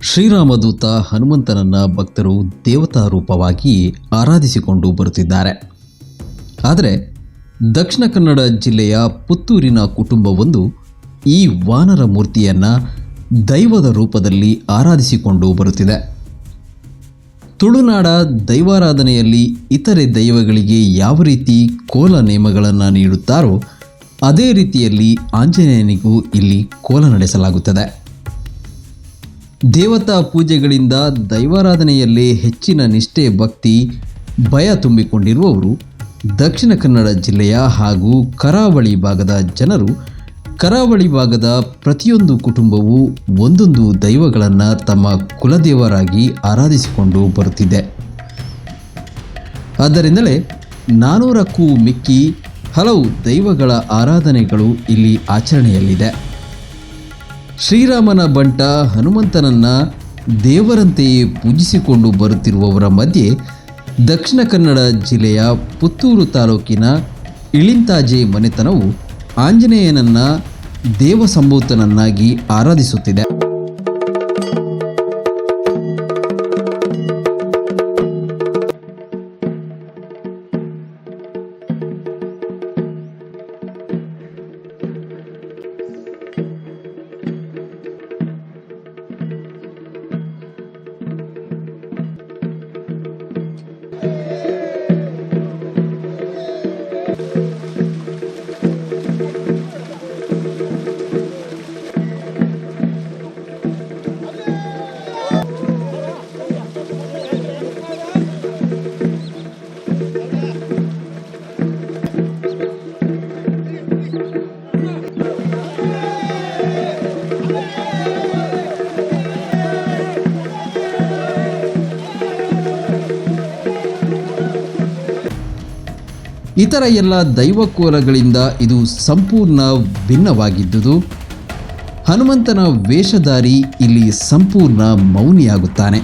ಶ್ರೀರಾಮದೂತ ಹನುಮಂತನನ್ನ ಭಕ್ತರು ದೇವತಾ ರೂಪವಾಗಿ ಆರಾಧಿಸಿಕೊಂಡು ಬರುತ್ತಿದ್ದಾರೆ. ಆದರೆ ದಕ್ಷಿಣ ಕನ್ನಡ ಜಿಲ್ಲೆಯ ಪುತ್ತೂರಿನ ಕುಟುಂಬವೊಂದು ಈ ವಾನರ ಮೂರ್ತಿಯನ್ನು ದೈವದ ರೂಪದಲ್ಲಿ ಆರಾಧಿಸಿಕೊಂಡು ಬರುತ್ತಿದೆ. ತುಳುನಾಡ ದೈವಾರಾಧನೆಯಲ್ಲಿ ಇತರೆ ದೈವಗಳಿಗೆ ಯಾವ ರೀತಿ ಕೋಲ ನೇಮಗಳನ್ನು ನೀಡುತ್ತಾರೋ ಅದೇ ರೀತಿಯಲ್ಲಿ ಆಂಜನೇಯನಿಗೂ ಇಲ್ಲಿ ಕೋಲ ನಡೆಸಲಾಗುತ್ತದೆ. ದೇವತಾ ಪೂಜೆಗಳಿಂದ ದೈವಾರಾಧನೆಯಲ್ಲೇ ಹೆಚ್ಚಿನ ನಿಷ್ಠೆ, ಭಕ್ತಿ, ಭಯ ತುಂಬಿಕೊಂಡಿರುವವರು ದಕ್ಷಿಣ ಕನ್ನಡ ಜಿಲ್ಲೆಯ ಹಾಗೂ ಕರಾವಳಿ ಭಾಗದ ಜನರು. ಕರಾವಳಿ ಭಾಗದ ಪ್ರತಿಯೊಂದು ಕುಟುಂಬವೂ ಒಂದೊಂದು ದೈವಗಳನ್ನು ತಮ್ಮ ಕುಲದೇವರಾಗಿ ಆರಾಧಿಸಿಕೊಂಡು ಬರುತ್ತಿದೆ. ಆದ್ದರಿಂದಲೇ 400ಕ್ಕೂ ಮಿಕ್ಕಿ ಹಲವು ದೈವಗಳ ಆರಾಧನೆಗಳು ಇಲ್ಲಿ ಆಚರಣೆಯಲ್ಲಿದೆ. ಶ್ರೀರಾಮನ ಬಂಟ ಹನುಮಂತನನ್ನು ದೇವರಂತೆಯೇ ಪೂಜಿಸಿಕೊಂಡು ಬರುತ್ತಿರುವವರ ಮಧ್ಯೆ ದಕ್ಷಿಣ ಕನ್ನಡ ಜಿಲ್ಲೆಯ ಪುತ್ತೂರು ತಾಲೂಕಿನ ಇಳಿಂತಾಜೆ ಮನೆತನವು ಆಂಜನೇಯನನ್ನು ದೇವಸಂಭೂತನನ್ನಾಗಿ ಆರಾಧಿಸುತ್ತಿದೆ. ಇತರ ಎಲ್ಲ ದೈವಕೋಲಗಳಿಂದ ಇದು ಸಂಪೂರ್ಣ ಭಿನ್ನವಾಗಿದ್ದುದು. ಹನುಮಂತನ ವೇಷಧಾರಿ ಇಲ್ಲಿ ಸಂಪೂರ್ಣ ಮೌನಿಯಾಗುತ್ತಾನೆ.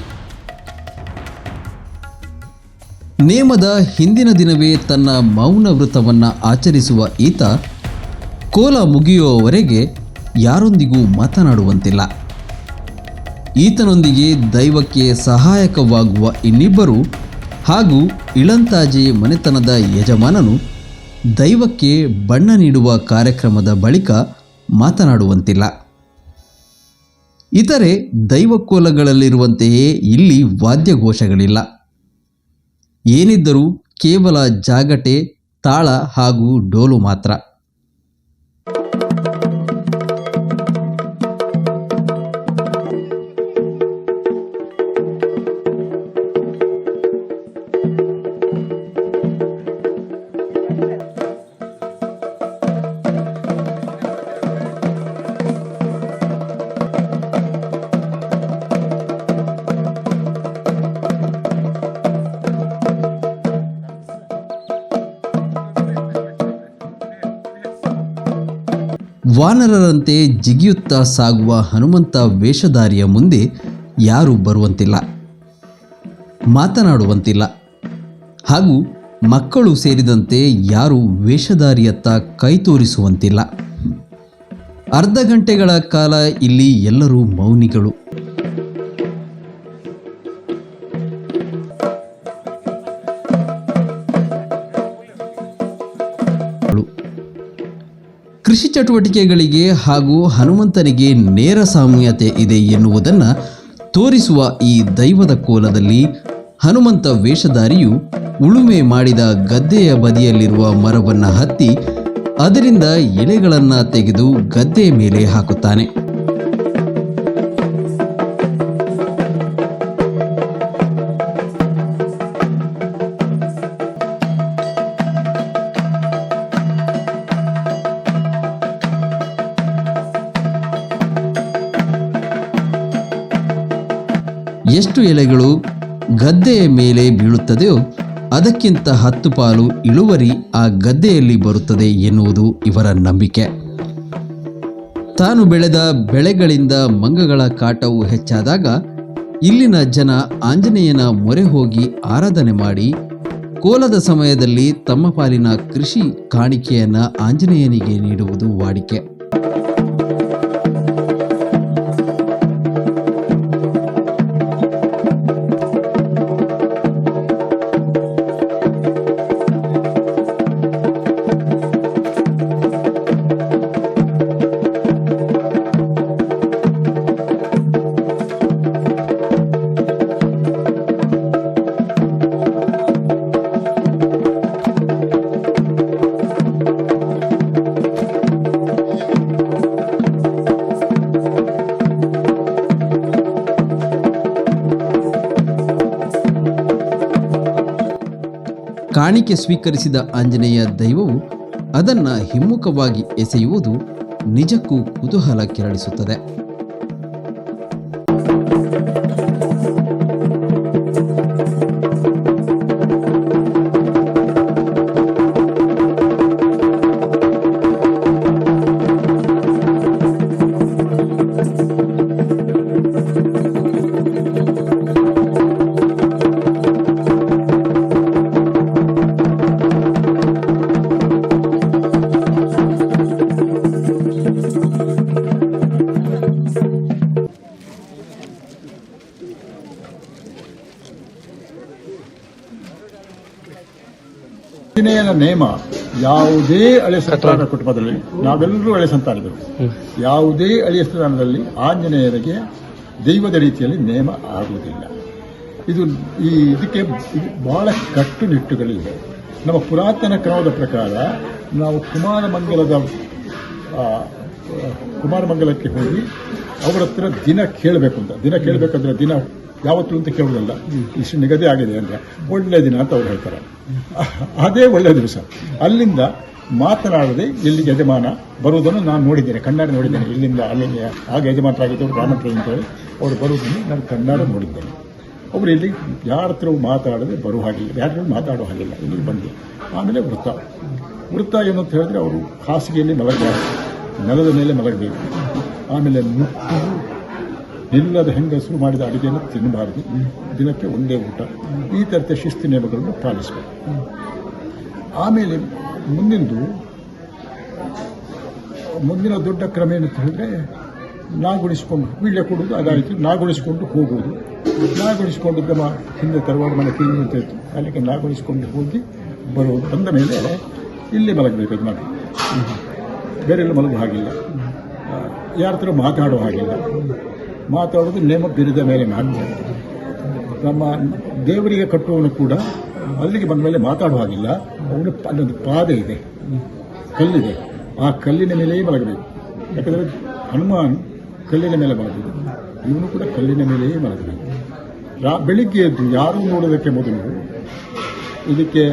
ನೇಮದ ಹಿಂದಿನ ದಿನವೇ ತನ್ನ ಮೌನ ವ್ರತವನ್ನು ಆಚರಿಸುವ ಈತ ಕೋಲ ಮುಗಿಯುವವರೆಗೆ ಯಾರೊಂದಿಗೂ ಮಾತನಾಡುವಂತಿಲ್ಲ. ಈತನೊಂದಿಗೆ ದೈವಕ್ಕೆ ಸಹಾಯಕವಾಗುವ ಇನ್ನಿಬ್ಬರು ಹಾಗೂ ಇಳಂತಾಜೆ ಮನೆತನದ ಯಜಮಾನನು ದೈವಕ್ಕೆ ಬಣ್ಣ ನೀಡುವ ಕಾರ್ಯಕ್ರಮದ ಬಳಿಕ ಮಾತನಾಡುವಂತಿಲ್ಲ. ಇತರೆ ದೈವಕೋಲಗಳಲ್ಲಿರುವಂತೆಯೇ ಇಲ್ಲಿ ವಾದ್ಯಘೋಷಗಳಿಲ್ಲ. ಏನಿದ್ದರೂ ಕೇವಲ ಜಾಗಟೆ, ತಾಳ ಹಾಗೂ ಡೋಲು ಮಾತ್ರ. ವಾನರರಂತೆ ಜಿಗಿಯುತ್ತಾ ಸಾಗುವ ಹನುಮಂತ ವೇಷಧಾರಿಯ ಮುಂದೆ ಯಾರೂ ಬರುವಂತಿಲ್ಲ, ಮಾತನಾಡುವಂತಿಲ್ಲ ಹಾಗೂ ಮಕ್ಕಳು ಸೇರಿದಂತೆ ಯಾರೂ ವೇಷಧಾರಿಯತ್ತ ಕೈ ತೋರಿಸುವಂತಿಲ್ಲ. ಅರ್ಧ ಗಂಟೆಗಳ ಕಾಲ ಇಲ್ಲಿ ಎಲ್ಲರೂ ಮೌನಿಗಳು. ಕೃಷಿ ಚಟುವಟಿಕೆಗಳಿಗೆ ಹಾಗೂ ಹನುಮಂತನಿಗೆ ನೇರ ಸಾಮ್ಯತೆ ಇದೆ ಎನ್ನುವುದನ್ನು ತೋರಿಸುವ ಈ ದೈವದ ಕೋಲದಲ್ಲಿ ಹನುಮಂತ ವೇಷಧಾರಿಯು ಉಳುಮೆ ಮಾಡಿದ ಗದ್ದೆಯ ಬದಿಯಲ್ಲಿರುವ ಮರವನ್ನು ಹತ್ತಿ ಅದರಿಂದ ಎಲೆಗಳನ್ನು ತೆಗೆದು ಗದ್ದೆಯ ಮೇಲೆ ಹಾಕುತ್ತಾನೆ. ಎಷ್ಟು ಎಲೆಗಳು ಗದ್ದೆಯ ಮೇಲೆ ಬೀಳುತ್ತದೆಯೋ ಅದಕ್ಕಿಂತ 10 ಪಾಲು ಇಳುವರಿ ಆ ಗದ್ದೆಯಲ್ಲಿ ಬರುತ್ತದೆ ಎನ್ನುವುದು ಇವರ ನಂಬಿಕೆ. ತಾನು ಬೆಳೆದ ಬೆಳೆಗಳಿಂದ ಮಂಗಗಳ ಕಾಟವು ಹೆಚ್ಚಾದಾಗ ಇಲ್ಲಿನ ಜನ ಆಂಜನೇಯನ ಮೊರೆ ಹೋಗಿ ಆರಾಧನೆ ಮಾಡಿ ಕೋಲದ ಸಮಯದಲ್ಲಿ ತಮ್ಮ ಪಾಲಿನ ಕೃಷಿ ಕಾಣಿಕೆಯನ್ನು ಆಂಜನೇಯನಿಗೆ ನೀಡುವುದು ವಾಡಿಕೆ. ಕಾಣಿಕೆ ಸ್ವೀಕರಿಸಿದ ಆಂಜನೇಯ ದೈವವು ಅದನ್ನು ಹಿಮ್ಮುಖವಾಗಿ ಎಸೆಯುವುದು ನಿಜಕ್ಕೂ ಕುತೂಹಲ ಕೆರಳಿಸುತ್ತದೆ. ಆಂಜನೇಯನ ನೇಮ ಯಾವುದೇ ಹಳೆ ಸಂತಾನ ಕುಟುಂಬದಲ್ಲಿ, ನಾವೆಲ್ಲರೂ ಹಳೆ ಸಂತಾನಗಳು, ಯಾವುದೇ ಹಳೆಯ ಸ್ಥಾನದಲ್ಲಿ ಆಂಜನೇಯರಿಗೆ ದೈವದ ರೀತಿಯಲ್ಲಿ ನೇಮ ಆಗುವುದಿಲ್ಲ. ಇದಕ್ಕೆ ಬಹಳ ಕಟ್ಟುನಿಟ್ಟುಗಳಿವೆ. ನಮ್ಮ ಪುರಾತನ ಕ್ರಮದ ಪ್ರಕಾರ ನಾವು ಕುಮಾರಮಂಗಲಕ್ಕೆ ಹೋಗಿ ಅವರ ಹತ್ರ ದಿನ ಕೇಳಬೇಕಂದ್ರೆ ದಿನ ಯಾವತ್ತು ಅಂತ ಕೇಳೋದಲ್ಲ, ಇಷ್ಟು ನಿಗದಿ ಆಗಿದೆ ಅಂದರೆ ಒಳ್ಳೆಯ ದಿನ ಅಂತ ಅವ್ರು ಹೇಳ್ತಾರೆ. ಅದೇ ಒಳ್ಳೆಯ ದಿವಸ. ಅಲ್ಲಿಂದ ಮಾತನಾಡದೆ ಇಲ್ಲಿಗೆ ಯಜಮಾನ ಬರುವುದನ್ನು ನಾನು ನೋಡಿದ್ದೇನೆ, ಕಣ್ಣಾರೆ ನೋಡಿದ್ದೇನೆ. ಇಲ್ಲಿಂದ ಅಲ್ಲಿಗೆ ಆಗ ಯಜಮಾನರಾಗಿದ್ದವರು ರಾಮಂತ್ರ ಅಂತೇಳಿ ಅವರು ಬರುವುದನ್ನು ನಾನು ಕಣ್ಣಾರೆ ನೋಡಿದ್ದೇನೆ. ಅವರು ಇಲ್ಲಿ ಯಾರ ಹತ್ರ ಮಾತಾಡದೆ ಬರುವ ಹಾಗಿಲ್ಲ, ಯಾರು ಮಾತಾಡೋ ಹಾಗಿಲ್ಲ. ಇಲ್ಲಿಗೆ ಬಂದು ಆಮೇಲೆ ವೃತ್ತ ಏನು ಅಂತ ಹೇಳಿದ್ರೆ ಅವರು ಹಾಸಿಗೆಯಲ್ಲಿ ಮಲಗಬಾರದು, ನೆಲದ ಮೇಲೆ ಮಲಗಬೇಕು. ಆಮೇಲೆ ನಿಲ್ಲದ ಹೆಂಗಸರು ಮಾಡಿದ ಅಡುಗೆಯನ್ನು ತಿನ್ನಬಾರದು, ದಿನಕ್ಕೆ ಒಂದೇ ಊಟ. ಈ ಥರದ ಶಿಸ್ತು ನಿಯಮಗಳನ್ನು ಪಾಲಿಸಬೇಕು. ಆಮೇಲೆ ಮುಂದಿನ ದೊಡ್ಡ ಕ್ರಮ ಏನಂತ ಹೇಳಿದ್ರೆ ನಾಗುಣಿಸ್ಕೊಂಡು ವೀಳ್ಯ ಕೊಡುವುದು, ಅದಾಯಿತು. ನಾಗುಣಿಸ್ಕೊಂಡು ಹೋಗುವುದು, ನಾಗುಣಿಸ್ಕೊಂಡು ಹಿಂದೆ ತರವಾಡ ಮನೆ ಕ್ಲೀನ್ ಅಂತ ಇತ್ತು, ಅಲ್ಲಿಗೆ ನಾಗುಣಿಸ್ಕೊಂಡು ಹೋಗಿ ಬರುವುದು. ಬಂದ ಮೇಲೆ ಇಲ್ಲಿ ಮಲಗಬೇಕು. ಅದು ಮಾಡಿ ಬೇರೆಲ್ಲ ಮಲಗುವ ಹಾಗಿಲ್ಲ, ಯಾರ ಹತ್ರ ಮಾತಾಡೋ ಹಾಗಿಲ್ಲ. ಮಾತಾಡೋದು ನೇಮ ಬಿರಿದ ಮೇಲೆ ಮಾತ್ರ. ನಮ್ಮ ದೇವರಿಗೆ ಕಟ್ಟುವವನು ಕೂಡ ಅಲ್ಲಿಗೆ ಬಂದ ಮೇಲೆ ಮಾತಾಡುವ ಹಾಗಿಲ್ಲ. ಅವನು ಅಲ್ಲೊಂದು ಪಾದೆ ಇದೆ, ಕಲ್ಲಿದೆ, ಆ ಕಲ್ಲಿನ ಮೇಲೆಯೇ ಮಲಗಬೇಕು. ಯಾಕಂದರೆ ಹನುಮಾನ್ ಕಲ್ಲಿನ ಮೇಲೆ ಮಲಗಿದೆ, ಇವನು ಕೂಡ ಕಲ್ಲಿನ ಮೇಲೆಯೇ ಮಲಗಬೇಕು. ಬೆಳಿಗ್ಗೆ ಎದ್ದು ಯಾರೂ ನೋಡೋದಕ್ಕೆ ಮೊದಲು ಇದಕ್ಕೆ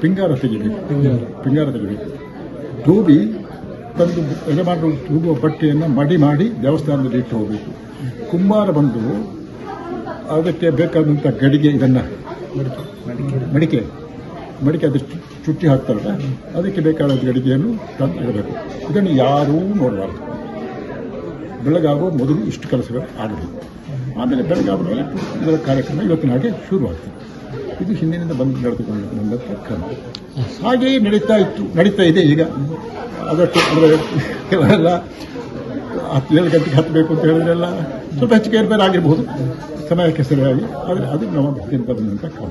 ಪಿಂಗಾರ ತೆಗಿಬೇಕು. ಟೋಬಿ ತಂದು ಯಜಮಾನರು ತೂಗುವ ಬಟ್ಟೆಯನ್ನು ಮಡಿ ಮಾಡಿ ದೇವಸ್ಥಾನದಲ್ಲಿ ಇಟ್ಟು ಹೋಗಬೇಕು. ಕುಂಬಾರ ಬಂದು ಅದಕ್ಕೆ ಬೇಕಾದಂಥ ಗಡಿಗೆ, ಇದನ್ನು ಮಡಿಕೆ ಅದು ಚುಟ್ಟಿ ಹಾಕ್ತಾರಲ್ಲ, ಅದಕ್ಕೆ ಬೇಕಾದ ಗಡಿಗೆಯನ್ನು ತಂದು ಇಡಬೇಕು. ಇದನ್ನು ಯಾರೂ ನೋಡಬಾರ್ದು. ಬೆಳಗಾಗುವ ಮೊದಲು ಇಷ್ಟು ಕೆಲಸಗಳು ಆಗಬೇಕು. ಆಮೇಲೆ ಬೆಳಗಾದ ಮೇಲೆ ಇದರ ಕಾರ್ಯಕ್ರಮ ಇವತ್ತಿನ ಹಾಗೆ ಶುರುವಾಗ್ತದೆ. ಇದು ಹಿಂದಿನಿಂದ ನಡೆದುಕೊಂಡು ಬಂದಂಥ ಕ್ರಮ. ಹಾಗೆಯೇ ನಡೀತಾ ಇದೆ ಈಗ. ಅದಕ್ಕೆ ಅಂದರೆ ಕೆಲವೆಲ್ಲ 7 ಗಂಟೆಗೆ ಹತ್ತಬೇಕು ಅಂತ ಹೇಳಿದ್ರೆಲ್ಲ ಸ್ವಲ್ಪ ಹೆಚ್ಚಿಗೆ ಏರ್ಪೇರ್ ಆಗಿರ್ಬೋದು ಸಮಯಕ್ಕೆ ಸರಿಯಾಗಿ, ಆದರೆ ಅದು ನಮ್ಮ ಬಂದಂಥ ಕ್ರಮ.